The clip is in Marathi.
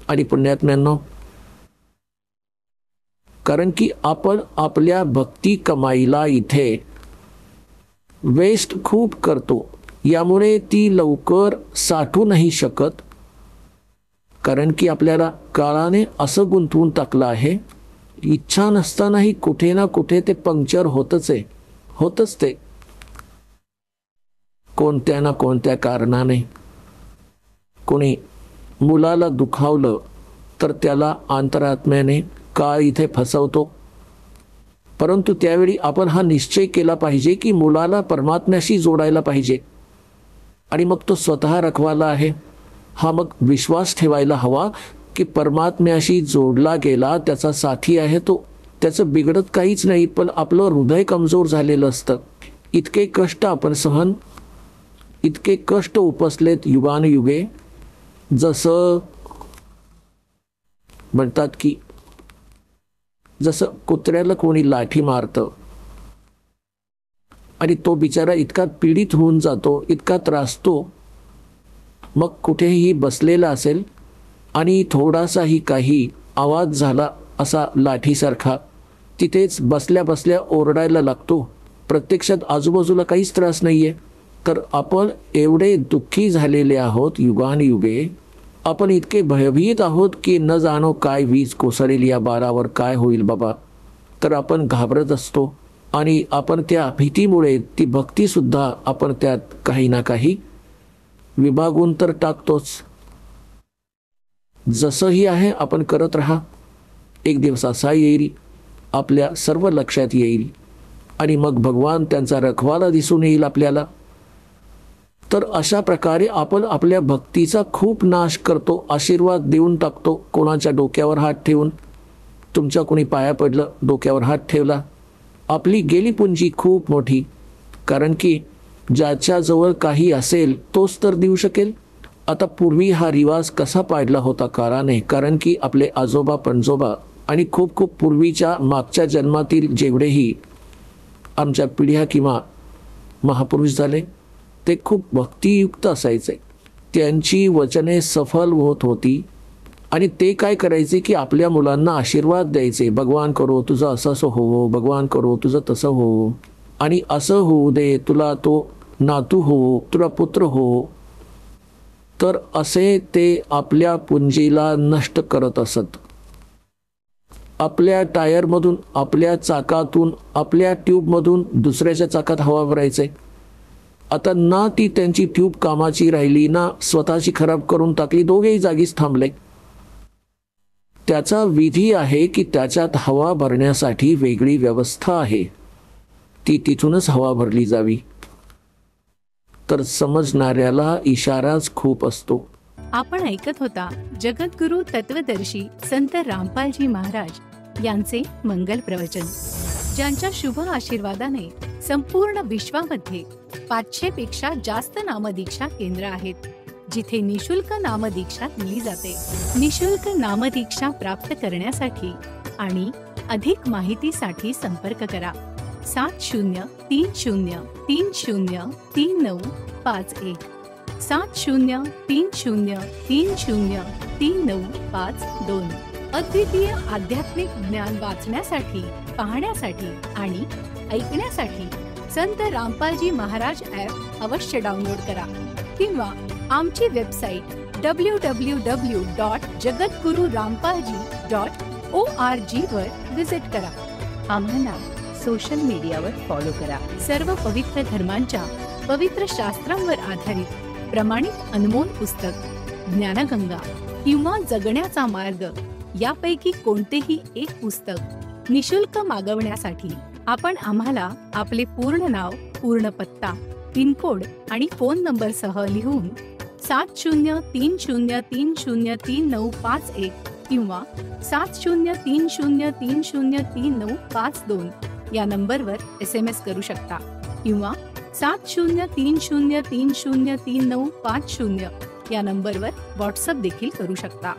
आणि पुण्यात्म्यांनो, कारण की आपण आपल्या भक्ती कमाईला इथे वेस्ट खूप करतो, यामुळे ती लवकर साठू नाही शकत. कारण की आपल्याला काळाने असं गुंतवून टाकलं आहे, इच्छा नसतानाही कुठे ना कुठे ते पंक्चर होतच ते कोणत्या ना कोणत्या कारणाने. कोणी मुलाला दुखावलं तर त्याला अंतरात्म्याने काळ इथे फसवतो, परंतु त्यावेळी आपण हा निश्चय केला पाहिजे की मुलाला परमात्म्याशी जोडायला पाहिजे, आणि मग तो स्वतः रखवाला आहे. हा मग विश्वास ठेवायला हवा की परमात्म्याशी जोडला गेला, त्याचा साथी आहे तो, त्याचं बिघडत काहीच नाही. पण आपलं हृदय कमजोर झालेलं असतं. इतके कष्ट आपण इतके कष्ट उपसलेत युगानुयुगे. जसं म्हणतात की जसं कुत्र्याला कोणी लाठी मारतं आणि तो बिचारा इतका पीडित होऊन जातो, इतका त्रासतो, मग कुठेही बसलेला असेल आणि थोडासाही काही आवाज झाला असा लाठीसारखा, तिथेच बसल्या बसल्या ओरडायला लागतो. प्रत्यक्षात आजूबाजूला काहीच त्रास नाहीये. तर आपण एवढे दुःखी झालेले आहोत युगानुयुगे, आपण इतके भयभीत आहोत की न जाणो काय वीज कोसळेल या बारावर, काय होईल बाबा. तर आपण घाबरत असतो आणि आपण त्या भीतीमुळे ती भक्तीसुद्धा आपण त्यात काही ना काही विभागून तर टाकतोच. जसंही आहे आपण करत राहा. एक दिवस असा येईल आपल्या सर्व लक्षात येईल आणि मग भगवान त्यांचा रखवाला दिसून येईल आपल्याला. तर अशा प्रकारे आपण आपल्या भक्तीचा खूप नाश करतो, आशीर्वाद देऊन टाकतो. कोणाच्या डोक्यावर हात ठेवून, तुमच्या कोणी पाया पडलं, डोक्यावर हात ठेवला, आपली गेली पुंजी खूप मोठी. कारण की ज्याच्याजवळ काही असेल तोच तर देऊ शकेल. आता पूर्वी हा रिवाज कसा पाडला होता काळाने, कारण की आपले आजोबा पणजोबा आणि खूप खूप पूर्वीच्या मागच्या जन्मातील जेवढेही आमच्या पिढ्या किंवा महापुरुष झाले ते खूप भक्तियुक्त असायचे. त्यांची वचने सफल होत होती आणि ते काय करायचे की आपल्या मुलांना आशीर्वाद द्यायचे. भगवान करो तुझं असं असं हो, भगवान करो तुझं तसं हो, आणि असं होऊ दे, तुला तो नातू हो, तुला पुत्र हो. तर असे ते आपल्या पुंजीला नष्ट करत असत. आपल्या टायरमधून, आपल्या चाकातून, आपल्या ट्यूबमधून दुसऱ्याच्या चाकात हवा भरायचे. आता ना ती त्यांची ट्यूब कामाची राहिली, ना स्वतःची खराब करून टाकली, दोघेही जागीच थांबले. त्याचा विधी आहे की त्याच्यात हवा भरण्यासाठी वेगळी व्यवस्था आहे, ती तिथूनच हवा भरली जावी. तर समजणाऱ्याला इशाराच खूप असतो. आपण ऐकत होता जगद्गुरु तत्वदर्शी संत रामपालजी महाराज यांचे मंगल प्रवचन, ज्यांच्या शुभ आशीर्वादाने संपूर्ण विश्वामध्ये 500 पेक्षा जास्त नामदीक्षा केंद्र आहेत, जिथे निशुल्क नामदीक्षा दिली जाते. निशुल्क नामदीक्षा प्राप्त करण्यासाठी आणि अधिक माहितीसाठी संपर्क करा 7030303951 7030303952. अद्वितीय आध्यात्मिक ज्ञान वाचण्यासाठी, पाहण्यासाठी आणि ऐकण्यासाठी संत रामपालजी महाराज ॲप अवश्य डाउनलोड करा किंवा आमची वेबसाईट www.jagadgururampalji.org वर विजिट करा. आम्हाला सोशल मीडियावर फॉलो करा. सर्व पवित्र धर्मांच्या पवित्र शास्त्रांवर आधारित प्रमाणित अनमोल पुस्तक ज्ञानगंगा किंवा जगण्याचा मार्ग यापैकी कोणतेही एक पुस्तक निशुल्क मागवण्यासाठी आपण आम्हाला आपले पूर्ण नाव, पूर्ण पत्ता, पिनकोड आणि फोन नंबर सह लिहून 7030303951 किंवा 7030303952 या नंबरवर SMS करू शकता किंवा 7030303950 या नंबरवर व्हॉट्सअप देखील करू शकता.